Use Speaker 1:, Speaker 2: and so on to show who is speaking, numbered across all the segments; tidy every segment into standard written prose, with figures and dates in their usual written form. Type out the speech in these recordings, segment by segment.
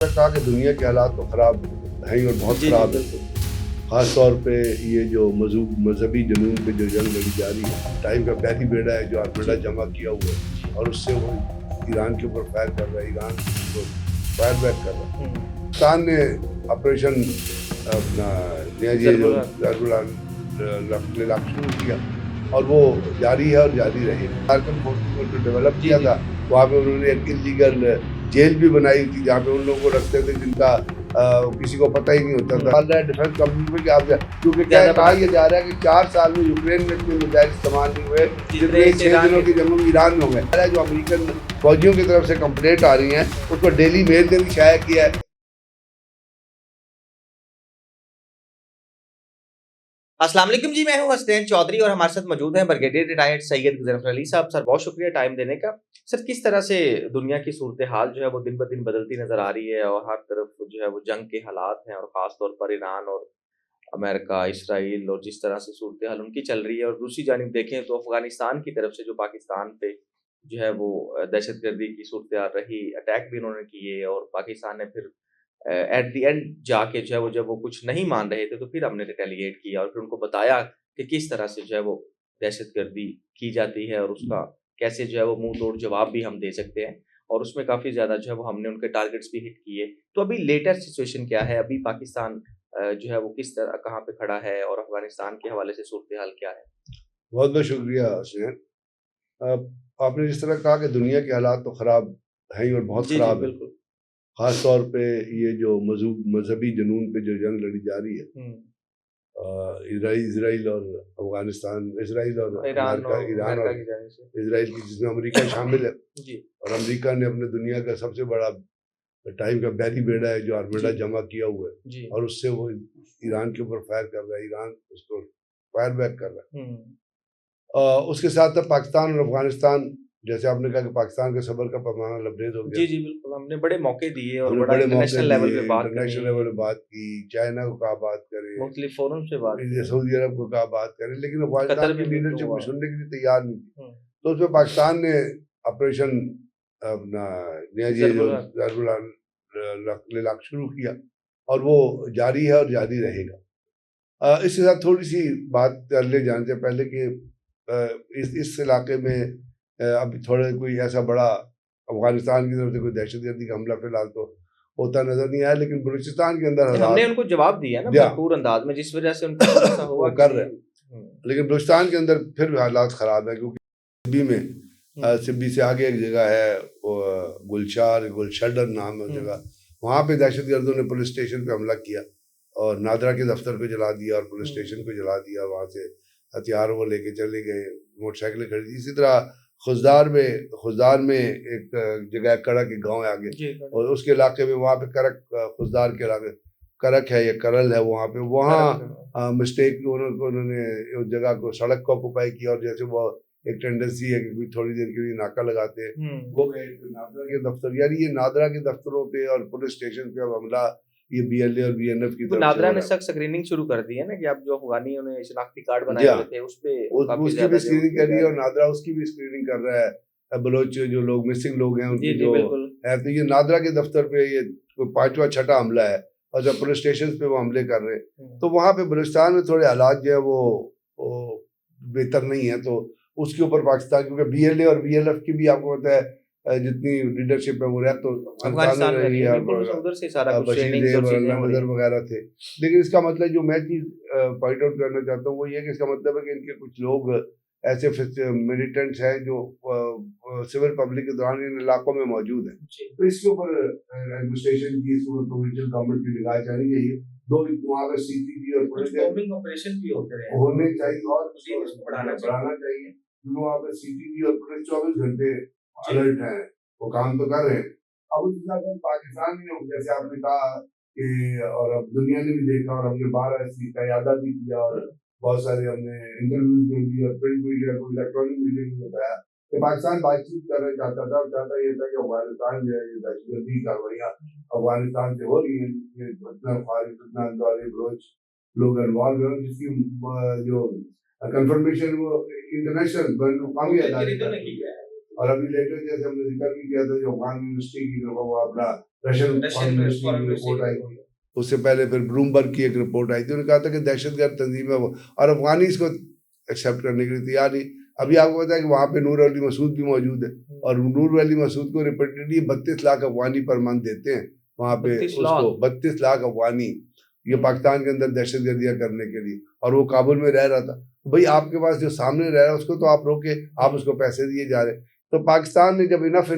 Speaker 1: कहा कि दुनिया के हालात तो ख़राब हैं ही और बहुत ख़राब है। ख़ास तौर पे ये जो मजहबी जुनून पे जो जंग लड़ी जा रही है, टाइम का पहली बेड़ा है जो आर्मडा जमा किया हुआ है और उससे वो ईरान के ऊपर फायर कर रहा है, ईरान उसको फायर बैक कर रहा है। पाकिस्तान ने ऑपरेशन अपना शुरू किया और वो जारी है और जारी रहेगा। कारगिल फोर्स को जो डेवलप किया था, वहाँ पे उन्होंने एक इलीगल जेल भी बनाई थी जहाँ पे उन लोगों को रखते थे जिनका किसी को पता ही नहीं होता था। डिफेंस कंपनी में क्या क्योंकि क्या कहा यह जा रहा है कि 4 साल में यूक्रेन में इतने मिसाइल इस्तेमाल नहीं हुए जितने 6 दिनों की जंग में ईरान में हो गए। जो अमेरिकन फौजियों की तरफ से कंप्लेंट आ रही है उसको डेली मेल ने भी शाया किया है।
Speaker 2: अस्सलाम वालेकुम जी, मैं हूं हसनैन चौधरी और हमारे साथ मौजूद हैं ब्रिगेडियर रिटायर्ड सैयद गुज़र अली साहब। सर बहुत शुक्रिया टाइम देने का। सर किस तरह से दुनिया की सूरत हाल जो है वो दिन ब दिन बदलती नजर आ रही है और हर तरफ जो है वो जंग के हालात हैं और ख़ास तौर पर ईरान और अमेरिका, इसराइल और जिस तरह से सूरत हाल उनकी चल रही है और दूसरी जानिब देखें तो अफगानिस्तान की तरफ से जो पाकिस्तान पे जो है वो दहशतगर्दी की सूरत हाल रही, अटैक भी उन्होंने किए और पाकिस्तान ने फिर एट द एंड जाके जो है वो जब वो कुछ नहीं मान रहे थे तो फिर हमने रिटेलिएट किया और फिर उनको बताया कि किस तरह से जो है वो दहशतगर्दी की जाती है और उसका कैसे जो है वो मुंह तोड़ जवाब भी हम दे सकते हैं और उसमें काफ़ी ज़्यादा जो है वो हमने उनके टारगेट्स भी हिट किए। तो अभी लेटेस्ट सिचुएशन क्या है? अभी पाकिस्तान जो है वो किस तरह कहाँ पे खड़ा है और अफ़गानिस्तान के हवाले से सूरत हाल क्या है?
Speaker 1: बहुत-बहुत शुक्रिया हसनैन। आपने जिस तरह कहा कि दुनिया के हालात तो ख़राब हैं ही और बहुत
Speaker 2: जी, जी,
Speaker 1: ख़राब है।
Speaker 2: बिल्कुल।
Speaker 1: ख़ास तौर पे ये जो मजहबी जुनून पे जो जंग लड़ी जा रही है, इसराइल और अफ़गानिस्तान, इसराइल और
Speaker 2: ईरान
Speaker 1: अमेरिका,
Speaker 2: और
Speaker 1: ईरान
Speaker 2: अमेरिका
Speaker 1: और
Speaker 2: की जानिब से।
Speaker 1: इसराइल की जिसमें अमेरिका शामिल है
Speaker 2: जी,
Speaker 1: और अमेरिका ने अपने दुनिया का सबसे बड़ा टाइम का बैरी बेड़ा है जो आर्मडा
Speaker 2: जी,
Speaker 1: जमा किया हुआ है
Speaker 2: जी।
Speaker 1: और उससे वो ईरान के ऊपर फायर कर रहा है, ईरान उसको फायर बैक कर रहा है। उसके साथ साथ पाकिस्तान और अफ़गानिस्तान, जैसे आपने कहा कि पाकिस्तान के सब्र का पैमाना लबरेज हो गया।
Speaker 2: जी, जी, बिल्कुल, हमने बड़े मौके दिए और
Speaker 1: हमने
Speaker 2: बड़ा
Speaker 1: बड़े मौके
Speaker 2: इंटरनेशनल लेवल
Speaker 1: दिए,
Speaker 2: पे बात
Speaker 1: इंटरनेशनल लेवल पे
Speaker 2: करी,
Speaker 1: बात की, चाइना को कहा बात करें,
Speaker 2: मुख्तलिफ फोरम पे बात
Speaker 1: ये
Speaker 2: की,
Speaker 1: सऊदी अरब को कहा बात करें, लेकिन
Speaker 2: कतर
Speaker 1: अफ़गानिस्तान की
Speaker 2: में भी तो
Speaker 1: लीडरशिप
Speaker 2: हुआ।
Speaker 1: भी सुनने के लिए तैयार नहीं थी।
Speaker 2: हुँ,
Speaker 1: तो उसमें पाकिस्तान ने ऑपरेशन अपना ये जो
Speaker 2: ज़रबुल
Speaker 1: ज़रबुल शुरू किया और वो जारी है और जारी रहेगा। इसके साथ थोड़ी-सी बात कर ले जाने से पहले कि इस इलाके में अभी थोड़ा कोई ऐसा बड़ा अफ़गानिस्तान की तरफ से कोई दहशतगर्दी का हमला फ़िलहाल तो होता नज़र नहीं आया, लेकिन बलूचिस्तान के अंदर
Speaker 2: हमने
Speaker 1: हालात
Speaker 2: उनको जवाब दिया ना
Speaker 1: या
Speaker 2: भरपूर अंदाज में जिस वजह से उनको थोड़ा-सा हुआ
Speaker 1: वो
Speaker 2: कि
Speaker 1: कर रहे हैं।
Speaker 2: हुँ,
Speaker 1: लेकिन बलूचिस्तान के अंदर फिर भी हालात ख़राब है क्योंकि सिब्बी में
Speaker 2: हुँ,
Speaker 1: सिब्बी से आगे एक जगह है वो गुलशडर नाम है उस
Speaker 2: हुँ,
Speaker 1: जगह, वहाँ पे दहशतगर्दों ने पुलिस स्टेशन पे हमला किया और नादरा के दफ्तर को जला दिया और पुलिस
Speaker 2: हुँ,
Speaker 1: स्टेशन को जला दिया। वहाँ से हथियार वो लेके चले गए, मोटरसाइकिलें खरीदी। इसी तरह खुजदार में एक जगह कड़क एक गाँव है आगे
Speaker 2: जी,
Speaker 1: और उसके इलाके में वहाँ पे खुजदार के इलाके करक है या करल है वहाँ पे,
Speaker 2: करेक्ट
Speaker 1: वहाँ मिस्टेक उन्होंने उस जगह को सड़क को ऑक्यूपाई किया और जैसे वो एक टेंडेंसी है कि थोड़ी देर के लिए नाका लगाते हैं,
Speaker 2: हुँ,
Speaker 1: वो गए नादरा के दफ्तर। यार ये नादरा के दफ्तरों पे और पुलिस स्टेशन पे अब हमला ये बीएलए और बीएनएफ की
Speaker 2: तो
Speaker 1: तरफ से
Speaker 2: नादरा
Speaker 1: हो
Speaker 2: ने
Speaker 1: रहा
Speaker 2: सख्त स्क्रीनिंग शुरू कर दी है ना कि अब जो अफ़गानी उन्हें शिनाख्ती कार्ड
Speaker 1: है। जी
Speaker 2: बनाए
Speaker 1: हाँ,
Speaker 2: हुए थे उस पे काफ़ी
Speaker 1: उसकी भी
Speaker 2: ज़्यादा जो
Speaker 1: स्क्रीनिंग
Speaker 2: किया
Speaker 1: कर रही
Speaker 2: जा
Speaker 1: है
Speaker 2: रहा
Speaker 1: और
Speaker 2: है।
Speaker 1: नादरा उसकी भी स्क्रीनिंग कर रहा है। बलोच जो लोग मिसिंग लोग हैं
Speaker 2: जी,
Speaker 1: उनकी
Speaker 2: जी,
Speaker 1: जो
Speaker 2: बिल्कुल।
Speaker 1: है, तो ये नादरा के दफ्तर पे ये कोई 5वां छठा हमला है और जब पुलिस स्टेशन पे वो हमले कर रहे हैं
Speaker 2: हुँ,
Speaker 1: तो वहाँ पे बलूचिस्तान में थोड़े हालात जो है वो बेहतर नहीं है। तो उसके ऊपर पाकिस्तान, क्योंकि बीएलए और बीएलएफ की भी आपको पता है जितनी लीडरशिप है वो रह तो अफगानिस्तान में
Speaker 2: अफ़गानिस्तान में
Speaker 1: रही
Speaker 2: रही है
Speaker 1: है
Speaker 2: बिल्कुल
Speaker 1: और
Speaker 2: उधर से सारा कुछ
Speaker 1: बशीर
Speaker 2: ट्रेनिंग्स
Speaker 1: जेब
Speaker 2: और
Speaker 1: और
Speaker 2: चीज़ें
Speaker 1: अल्लाह
Speaker 2: हो रही
Speaker 1: नज़र
Speaker 2: हैं।
Speaker 1: वगैरह थे। लेकिन इसका मतलब जो मैं चीज़ पॉइंट आउट करना चाहता हूँ वो ये है कि इसका मतलब है कि इनके कुछ लोग ऐसे मिलिटेंट्स हैं जो सिविल पब्लिक के दौरान इन इलाकों में मौजूद हैं।
Speaker 2: जी,
Speaker 1: तो इसके ऊपर एडमिनिस्ट्रेशन की, प्रोविंशियल गवर्नमेंट की निगाह जानी चाहिए। दो वहाँ पे सीसीबी और
Speaker 2: कुछ
Speaker 1: पुलिस
Speaker 2: बॉम्बिंग ऑपरेशन भी होते रहे हैं,
Speaker 1: होने चाहिए और
Speaker 2: मज़ीद इसको बढ़ाना चाहिए।
Speaker 1: बढ़ाना चाहिए क्योंकि वहाँ पे सीसीबी और पुलिस 24 घंटे
Speaker 2: जी,
Speaker 1: अलर्ट हैं, वो काम तो कर रहे हैं। अब उस हिसाब से पाकिस्तान में जैसे आपने कहा कि और अब दुनिया ने भी देखा और हमने बाहर ऐसी कयादा भी किया और बहुत सारे हमने इंटरव्यूज में भी और प्रिंट मीडिया को, इलेक्ट्रॉनिक मीडिया में बताया कि पाकिस्तान बातचीत करना चाहता था और चाहता ये था कि अफगानिस्तान जो है ये दहशतगर्दी कार्रवाइयाँ अफगानिस्तान से हो रही हैं जिसमें बलोच लोग इन्वॉल्व हैं जिसकी जो कंफर्मेशन वो इंटरनेशनल बैनुल-अक़वामी अदालत ने की है। और अभी लेटेस्ट जैसे हमने जिक्र भी किया था जो अफगान यूनिवर्सिटी की जो वो अपना Russian
Speaker 2: Russian
Speaker 1: foreign ministry
Speaker 2: foreign
Speaker 1: की
Speaker 2: मिनिस्ट्री
Speaker 1: रिपोर्ट आई
Speaker 2: की
Speaker 1: थी। उससे पहले फिर ब्लूमबर्ग की एक रिपोर्ट आई थी, उन्होंने कहा था कि दहशतगर्द तंजीम है वो, और अफगानी इसको एक्सेप्ट करने के लिए तैयार नहीं। अभी आपको पता है कि वहाँ पे नूर अली मसूद भी मौजूद है, और नूर अली मसूद को रिपीटेडली 32 लाख अफगानी पर मंथ देते हैं वहाँ पे
Speaker 2: 32
Speaker 1: उसको,
Speaker 2: लाख
Speaker 1: 32 लाख अफगानी, ये पाकिस्तान के अंदर दहशतगर्दियाँ करने के लिए, और वो काबुल में रह रहा था। भाई आपके पास जो सामने रह रहा है उसको तो आप रोके, आप उसको पैसे दिए जा रहे। तो पाकिस्तान ने जब इनफ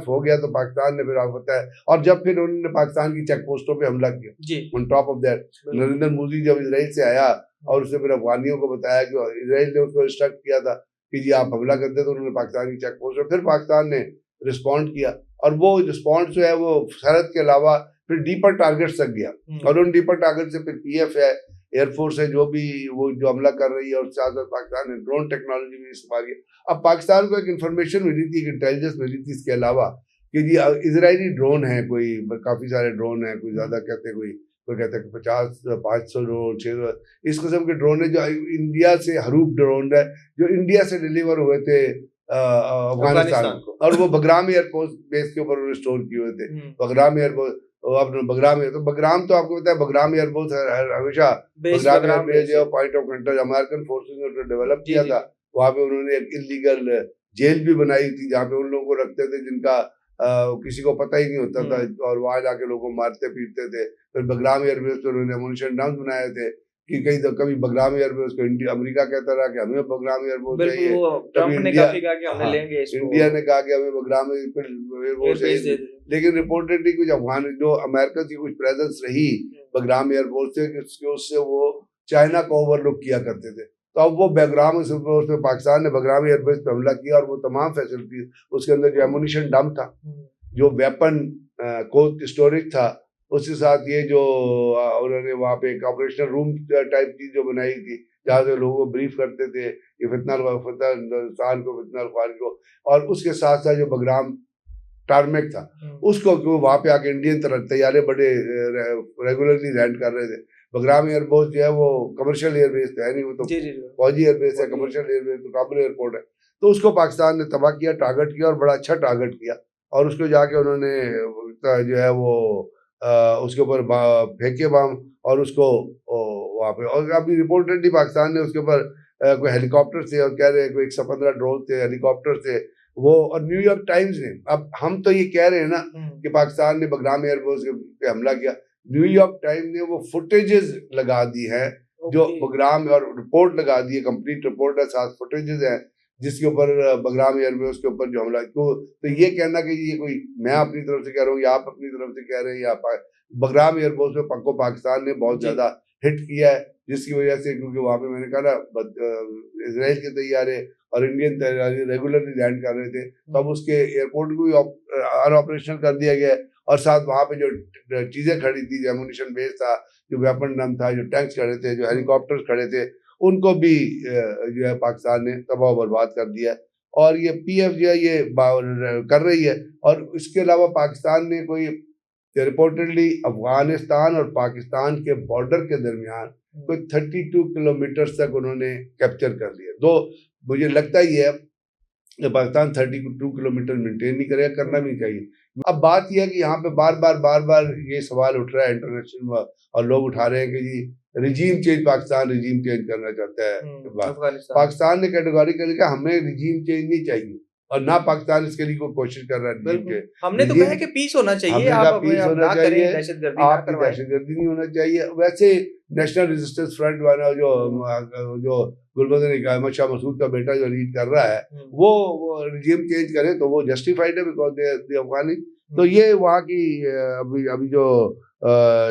Speaker 1: हो गया, तो पाकिस्तान ने फिर आपको पता है, और जब फिर उन्होंने पाकिस्तान की चेक पोस्टों पे हमला किया,
Speaker 2: जी
Speaker 1: on top of that Narendra Modi जब इसराइल से आया और उसने फिर अफगानियों को बताया कि इसराइल ने उसको इंस्ट्रक्ट किया था कि जी आप हमला करते, तो उन्होंने पाकिस्तान की चेक पोस्ट, फिर पाकिस्तान ने रिस्पॉन्ड किया, और वो रिस्पॉन्ड जो है वो सरहद के अलावा फिर डीपर टारगेट्स तक गया, और उन डीपर टारगेट से फिर पीएफ है, एयरफोर्स है, जो भी वो जो हमला कर रही है, और साथ साथ पाकिस्तान ने ड्रोन टेक्नोलॉजी भी इस्तेमाल किया। अब पाकिस्तान को एक इन्फॉर्मेशन मिली थी, एक इंटेलिजेंस मिली थी इसके अलावा कि जी इजरायली ड्रोन है, कोई काफी सारे ड्रोन है, कोई ज्यादा कहते हैं, कोई कहते हैं 50-500 ड्रोन, 600, इस किस्म के ड्रोन है जो इंडिया से, हरूफ ड्रोन है जो इंडिया से डिलीवर हुए थे अफगानिस्तान को, और वो बगराम एयरपोर्ट बेस के ऊपर स्टोर किए हुए थे। बगराम एयरपोर्ट, अपने बगराम है, तो बगराम तो आपको पता है बगराम एयरपोर्ट हमेशा बगराम एयरबेस जो point of control American forces ने डेवलप किया था, वहाँ पे उन्होंने एक इलीगल जेल भी बनाई थी जहाँ पे उन लोगों को रखते थे जिनका किसी को पता ही नहीं होता था, और वहां जाके लोगों को मारते पीटते थे। फिर बगराम एयरबेस पे उन्होंने एमुनिशन डम्प बनाए थे कि कभी बगराम एयरबेस को अमेरिका कहता रहा कि हमें बगराम एयरबेस चाहिए, कभी इंडिया ने कहा कि हमें बगराम एयरबेस चाहिए। लेकिन रिपोर्टेडली कुछ अफगान जो अमेरिका की कुछ प्रेजेंस रही बगराम एयरबेस से, उससे वो चाइना को ओवरलुक किया करते थे। तो अब वो बगराम एयरबेस में पाकिस्तान ने बगराम एयरबेस पे हमला किया, और वो तमाम फैसिलिटी उसके अंदर जो एमुनिशन डंप था, जो वेपन कोल्ड स्टोरेज था, उसके साथ ये जो उन्होंने वहाँ पे एक ऑपरेशनल रूम टाइप की जो बनाई थी जहाँ से लोगों को ब्रीफ करते थे ये फितना को, और उसके साथ साथ जो बगराम टारमेक था उसको वहाँ पे आके इंडियन तरह तैयारे बड़े रेगुलरली लैंड कर रहे थे। बगराम एयरबेस जो है वो कमर्शियल एयरबेस है नहीं, वो तो फौजी एयरबेस है, कमर्शियल एयरबेस तो काबुल एयरपोर्ट है। तो उसको पाकिस्तान ने तबाह किया, टारगेट किया, और बड़ा अच्छा टारगेट किया, और उसको जाके उन्होंने जो है वो उसके ऊपर फेंके बम, और उसको वहाँ पे, और अभी रिपोर्टेडली पाकिस्तान ने उसके ऊपर कोई हेलीकॉप्टर से, और कह रहे हैं कोई 115 ड्रोन थे, हेलीकॉप्टर से वो, और न्यूयॉर्क टाइम्स ने, अब हम तो ये कह रहे हैं ना कि पाकिस्तान ने बगराम एयरबेस पे हमला किया, न्यूयॉर्क टाइम्स ने वो फुटेजेस लगा दी है जो बगराम, और रिपोर्ट लगा दी है, कंप्लीट रिपोर्ट है, साथ फुटेजेस है जिसके ऊपर बगराम एयरबेस के ऊपर जो हमला, तो ये कहना कि ये कोई मैं अपनी तरफ से कह रहा हूँ या आप अपनी तरफ से कह रहे हैं, या बगराम एयरबेस पे पक्को पाकिस्तान ने बहुत ज्यादा हिट किया है, जिसकी वजह से, क्योंकि वहां पे मैंने कहा ना इसराइल के तैयारे और इंडियन तैयारे रेगुलरली लैंड कर रहे थे, तब उसके एयरपोर्ट को भी अनऑपरेशनल कर दिया गया, और साथ वहां पे जो चीजें खड़ी थी, जो एमुनिशन बेस था, जो वेपन डम था, जो टैंक्स खड़े थे, जो हेलीकॉप्टर्स खड़े थे, उनको भी जो है पाकिस्तान ने तबाह बर्बाद कर दिया। और ये पीएफ जो है ये कर रही है, और इसके अलावा पाकिस्तान ने कोई रिपोर्टेडली अफगानिस्तान और पाकिस्तान के बॉर्डर के दरमियान कोई 32 किलोमीटर तक उन्होंने कैप्चर कर लिया। तो मुझे लगता ही है कि पाकिस्तान 32 किलोमीटर मेंटेन नहीं करेगा, करना भी चाहिए। अब बात यह है कि यहाँ पे बार बार ये सवाल उठ रहा है इंटरनेशनल, और लोग उठा रहे हैं कि जी regime change, Pakistan regime change करना चाहता है। पाकिस्तान ने कैटेगोरिकली कहा हमें रिजीम चेंज नहीं चाहिए, और ना पाकिस्तान इसके लिए कोई कोशिश कर रहा है।
Speaker 2: हमने तो कहा कि पीस होना चाहिए, आप
Speaker 1: पीस होना चाहिए, आपकी दहशतगर्दी नहीं होना चाहिए। वैसे नेशनल रेजिस्टेंस फ्रंट वाला जो गुलबदन अहमद शाह मसूद का बेटा जो लीड कर रहा है, वो रिजीम चेंज करे तो वो जस्टिफाइड है, बिकॉज दे अफगानी। तो ये वहाँ की अभी जो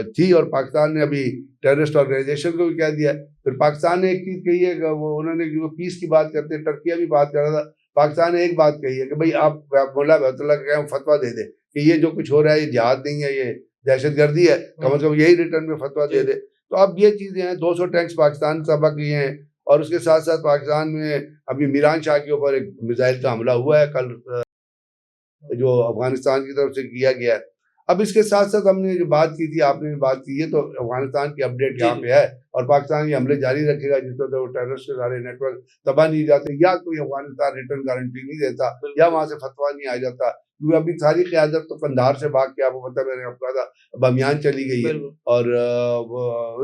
Speaker 1: थी, और पाकिस्तान ने अभी टेररिस्ट ऑर्गेनाइजेशन को भी कह दिया। फिर पाकिस्तान ने एक चीज कही है, वो उन्होंने जो पीस की बात करते हैं, टर्किया भी बात कर रहा था, पाकिस्तान ने एक बात कही है कि भाई आप मुल्ला बैतुल्लाह का फतवा दे दे कि ये जो कुछ हो रहा है ये जिहाद नहीं है, ये दहशतगर्दी है, कम से कम यही रिटर्न में फतवा दे दे। तो अब ये चीजें हैं, 200 टैंक्स पाकिस्तान तबाह किए हैं, और उसके साथ साथ पाकिस्तान में अभी मीरान शाह के ऊपर एक मिसाइल का हमला हुआ है कल, जो अफगानिस्तान की तरफ से किया गया है। अब इसके साथ साथ हमने जो बात की थी, आपने बात की है, तो अफगानिस्तान की अपडेट यहाँ पे है, और पाकिस्तान ये हमले जारी रखेगा जिस तरह टेररिस्ट के सारे नेटवर्क तबाह नहीं जाते, या कोई अफगानिस्तान रिटर्न गारंटी नहीं देता, या वहां से फतवा नहीं आ जाता क्योंकि अभी सारी क़यादत तो कंधार से भाग के, आपको पता है, मैंने आपको कहा था बामियान चली गई है। और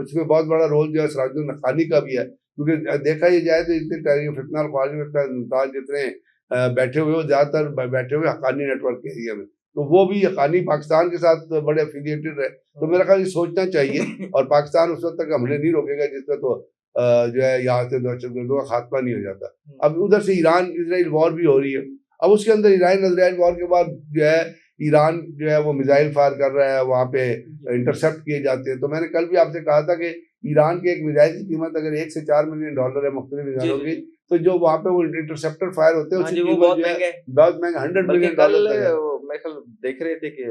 Speaker 1: इसमें बहुत बड़ा रोल जो है सिराजुद्दीन नक़ानी का भी है, क्योंकि देखा ही जाए तो इतने फितना ख्वाजा जितने बैठे हुए, वो ज़्यादातर बैठे हुए हक़ानी नेटवर्क के एरिया में, तो वो भी हक़ानी पाकिस्तान के साथ बड़े एफिलिएटेड है। तो मेरा ख्याल सोचना चाहिए, और पाकिस्तान उस वक्त तक हमले नहीं रोकेगा जिसमें तो जो है यहाँ से दहशतगर्दों का खात्मा नहीं हो जाता। अब उधर से ईरान इजराइल वॉर भी हो रही है। अब उसके अंदर ईरान इजराइल वॉर के बाद जो है ईरान जो है वो मिसाइल फायर कर रहा है, वहाँ पे इंटरसेप्ट किए जाते हैं। तो मैंने कल भी आपसे कहा था कि ईरान के एक मिसाइल की कीमत अगर $1 से $4 मिलियन है मुख्तलिफ मिसाइलों की, तो जो वहाँ पे वो इंटरसेप्टर फायर होते हैं उसकी कीमत बहुत महंगा $100 मिलियन तक है।
Speaker 2: मैं कल देख रहे थे कि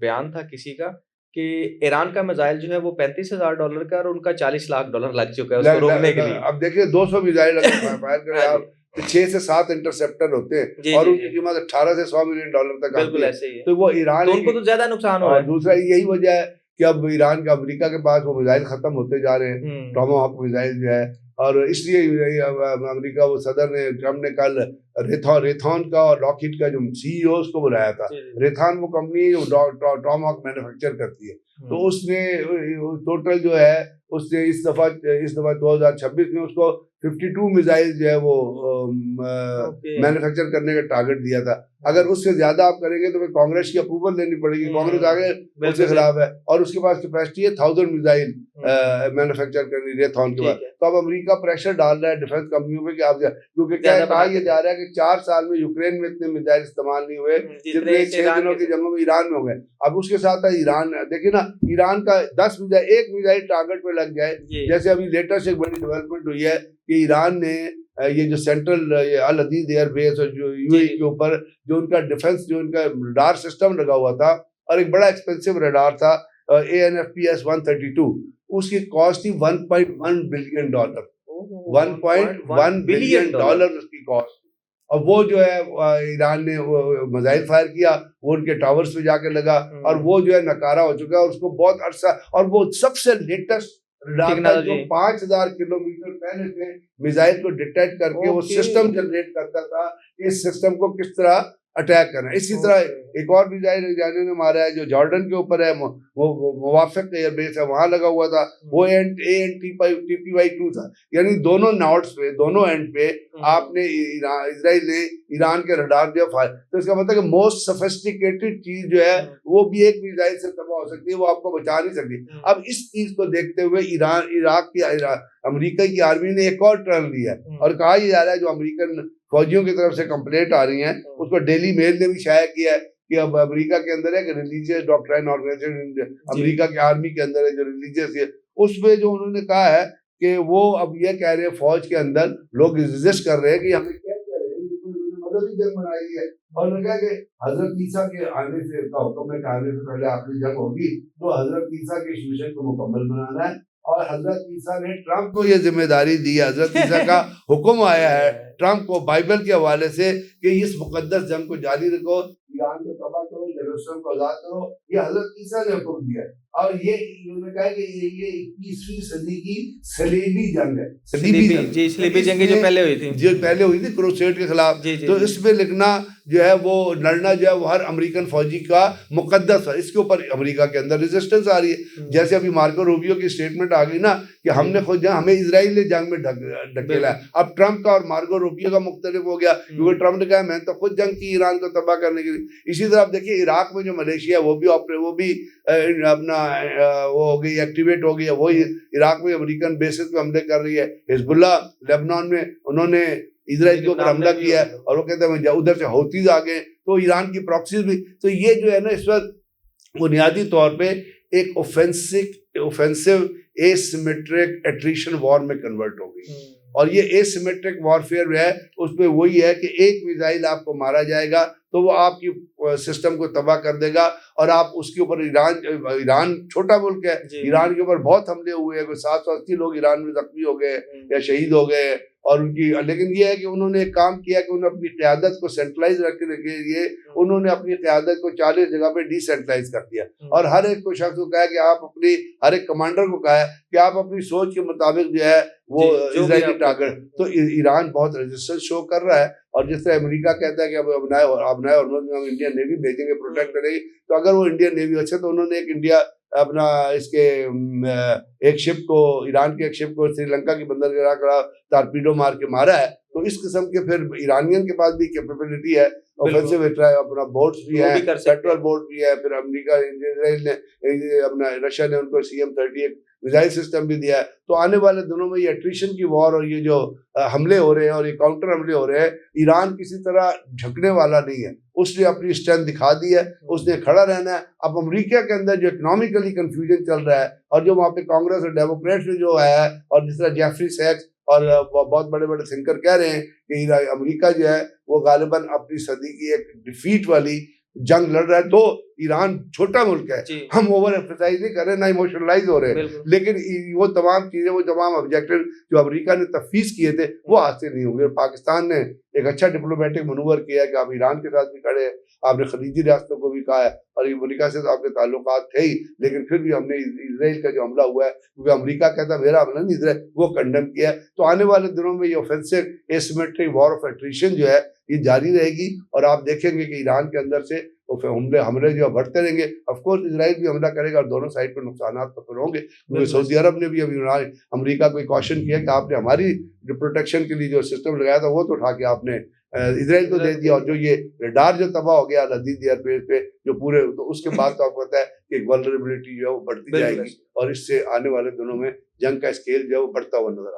Speaker 2: बयान था किसी का कि ईरान का मिसाइल जो है वो $35,000 का, और उनका $40 लाख लग चुका है उसको रोकने के लिए।
Speaker 1: अब देखिए 200 मिसाइल अगर फायर करें आप, 6 से 7 इंटरसेप्टर होते हैं, और उनकी कीमत $18 से $100 मिलियन तक आती है। तो वो ईरान,
Speaker 2: तो उनको तो ज्यादा नुकसान हो रहा है।
Speaker 1: दूसरा यही वजह है कि अब ईरान का अमेरिका के पास वो मिसाइल खत्म होते जा रहे हैं, टॉमाहॉक मिसाइल जो है, और इसलिए अमेरिका वो सदर ने, ट्रम्प ने कल रेथॉन का और लॉकहीड का जो सीईओ उसको बुलाया था। रेथॉन वो कंपनी जो टॉमाहॉक मैन्युफैक्चर करती है, तो उसने टोटल जो है उसने इस दफा 2026 में उसको 52 मिसाइल जो है वो मैन्युफैक्चर करने का टारगेट दिया था। अगर उससे ज्यादा आप करेंगे तो फिर कांग्रेस की अप्रूवल लेनी पड़ेगी, कांग्रेस आगे उसके खिलाफ है, और उसके पास कैपेसिटी है 1000 मिसाइल मैन्युफैक्चर करनी रेथॉन के बाद। तो अब अमेरिका प्रेशर डाल रहा है डिफेंस कंपनियों पे कि आप, क्योंकि क्या कहा यह जा रहा है कि 4 साल में यूक्रेन में इतने मिसाइल इस्तेमाल नहीं हुए जितने 6 दिनों की जंगों में ईरान में हो गए। अब उसके साथ ईरान, देखिए ना, ईरान का 10 मिसाइल, 1 मिसाइल टारगेट पे लग जाए, जैसे अभी लेटेस्ट एक बड़ी डेवलपमेंट हुई है कि ईरान ने ये जो सेंट्रल अल अदीद एयर बेस और जो यूएई के ऊपर जो उनका डिफेंस, जो उनका रडार सिस्टम लगा हुआ था, और एक बड़ा एक्सपेंसिव रडार था ANFPS 132, उसकी कॉस्ट थी $1.1 बिलियन, $1.1 बिलियन उसकी कॉस्ट। और वो जो है ईरान ने मिसाइल फायर किया, वो उनके टावर्स पे जाके लगा, और वो जो है नकारा हो चुका है, उसको बहुत अरसा, और वो सबसे लेटेस्ट रडार जो 5000 किलोमीटर पहले से मिसाइल को डिटेक्ट करके वो सिस्टम जनरेट करता था, इस सिस्टम को किस तरह अटैक करना। इसी तरह एक और मिसाइल ईरानियों ने मारा है जो जॉर्डन के ऊपर है, वो मुवाफिक एयरबेस है, वहां लगा हुआ था, वो ANTPY-2 था। यानी दोनों नॉट्स पे, दोनों एंड पे आपने इजराइल ने ईरान के रडार जो फायर, तो इसका मतलब कि मोस्ट सोफिस्टिकेटेड चीज जो है वो भी एक मिसाइल से तबाह हो सकती है, वो आपको बचा नहीं सकती। अब इस चीज को देखते हुए अमेरिका की आर्मी ने एक और टर्न लिया, और कहा जा रहा है जो अमेरिकन फौजियों की तरफ से कंप्लेंट आ रही हैं, उसको डेली मेल ने भी शाया किया है कि अब अमेरिका के अंदर है कि रिलीजियस डॉक्ट्राइन ऑर्गेनाइजेशन अमेरिका की आर्मी के अंदर है जो रिलीजियस है, उसमें जो उन्होंने कहा है कि वो अब ये कह रहे हैं फौज के अंदर लोग रेजिस्ट कर रहे हैं कि हमें क्या कर रहे हैं, मदद की जंग बनाई है। और उन्होंने कहा कि हजरत ईसा के आने से का हुक्म है कि आने से पहले आखिरी जंग होगी, तो हजरत ईसा के इस मिशन को मुकम्मल बनाना है, और हजरत ईसा ने ट्रम्प को ये जिम्मेदारी दी है। हजरत ईसा का हुक्म आया है ट्रम्प को बाइबल के हवाले से कि इस मुकद्दस जंग को जारी रखो, ईरान को तबाह करो, यरूशलेम को आजाद करो, ये हजरत ईसा ने हुक्म दिया है। और ये उन्होंने कहा कि ये 21वीं सदी की सलीबी जंग है,
Speaker 2: सलीबी जंग जो
Speaker 1: पहले हुई थी क्रूसेड के खिलाफ। तो इसमें लिखना जो है वो लड़ना जो है वो हर अमेरिकन फौजी का मुकद्दस है। इसके ऊपर अमेरिका के अंदर रेजिस्टेंस आ रही है। जैसे अभी मार्को रूबियो की स्टेटमेंट आ गई ना कि हमने खुद हमें इजराइल ने जंग में ढकेला है। अब ट्रम्प का और मार्को रूबियो का मुख्तलिफ हो गया, क्योंकि ट्रम्प ने कहा मैंने तो खुद जंग की ईरान को तबाह करने के लिए। इसी तरह आप देखिए इराक में जो मलेशिया है वो भी अपना वो हो गई, एक्टिवेट हो गई है, वो इराक में अमेरिकन बेसिस पे हमले कर रही है। हिजबुल्लाह लेबनान में उन्होंने इजराइल के ऊपर हमला किया है, और वो कहते हैं उधर से हौतीज आ गए, तो ईरान की प्रॉक्सीज भी। तो ये जो है ना इस वक्त बुनियादी तौर पे एक ऑफेंसिव एसिमेट्रिक एट्रिशन वॉर में कन्वर्ट हो गई। और ये एसिमेट्रिक वॉरफेयर है, उसमें वही है कि एक मिसाइल आपको मारा जाएगा तो वो आपकी सिस्टम को तबाह कर देगा, और आप उसके ऊपर ईरान छोटा मुल्क है, ईरान के ऊपर बहुत हमले हुए हैं, 780 लोग ईरान में जख्मी हो गए या शहीद हो गए। और उनकी, लेकिन ये है कि उन्होंने एक काम किया कि उन्होंने अपनी क़यादत को सेंट्रलाइज रखने के लिए उन्होंने अपनी क़यादत को 40 जगह पे डिसेंट्रलाइज कर दिया और हर एक को शख्स को कहा कि आप अपनी, हर एक कमांडर को कहा है कि आप अपनी सोच के मुताबिक जो है वो इजरायली टारगेट, तो ईरान बहुत रेजिस्टेंस शो कर रहा है। और जिस तरह अमेरिका कहता है कि अब अपनाए और हम इंडियन नेवी भेजेंगे, प्रोटेक्ट करेंगे, तो अगर वो इंडियन नेवी अच्छे, तो उन्होंने एक इंडिया अपना इसके एक शिप को, ईरान के एक शिप को श्रीलंका की बंदरगाह का टारपीडो मार के मारा है। तो इस किस्म के फिर ईरानियन के पास भी कैपेबिलिटी है, ऑफेंसिव अपना बोट्स भी है, पेट्रोल बोट भी है, फिर अमेरिका, इजराइल ने, अपना रशिया ने उनको CM-38 मिसाइल सिस्टम भी दिया है। तो आने वाले दिनों में ये एट्रिशन की वॉर और ये जो हमले हो रहे हैं और ये काउंटर हमले हो रहे हैं, ईरान किसी तरह झुकने वाला नहीं है। उसने अपनी स्ट्रेंथ दिखा दी है, उसने खड़ा रहना है। अब अमेरिका के अंदर जो इकोनॉमिकली कंफ्यूजन चल रहा है और जो वहाँ पे कांग्रेस और डेमोक्रेट्स में जो है, और जिस तरह जेफरी सैक्स और बहुत बड़े बड़े थिंकर कह रहे हैं कि अमेरिका जो है वो गालिबन अपनी सदी की एक डिफीट वाली जंग लड़ रहा है। तो ईरान छोटा मुल्क है, हम ओवर एम्फसाइज नहीं कर रहे, ना इमोशनलाइज हो रहे हैं, लेकिन वो तमाम चीजें, वो तमाम ऑब्जेक्टिव जो अमेरिका ने तफवीज किए थे वो हासिल नहीं होंगे। पाकिस्तान ने एक अच्छा डिप्लोमेटिक मनूवर किया कि आप ईरान के साथ भी खड़े हैं, आपने खलीजी रियासतों को भी कहा है, और अमेरिका से तो आपके ताल्लुकात थे ही, लेकिन फिर भी हमने इसराइल का जो हमला हुआ है, क्योंकि अमेरिका कहता है मेरा हमला नहीं, इसराइल, वो कंडेम किया है। तो आने वाले दिनों में ये offensive asymmetric war of attrition जो है ये जारी रहेगी, और आप देखेंगे कि ईरान के अंदर से हमले जो बढ़ते रहेंगे। ऑफकोर्स इसराइल भी हमला करेगा और दोनों साइड पर नुकसान तो फिर होंगे, क्योंकि सऊदी अरब ने भी अभी अमेरिका को कॉशन किया कि आपने हमारी जो प्रोटेक्शन के लिए जो सिस्टम लगाया था वो तो उठा के आपने इसराइल को दे दिया, और जो ये रडार जो तबाह हो गया लदीद एयरबेस पे जो पूरे, तो उसके बाद तो आपको पता है कि एक वल्नरेबिलिटी जो है वो बढ़ती जाएगी, और इससे आने वाले दिनों में जंग का स्केल जो है वो बढ़ता हुआ नजर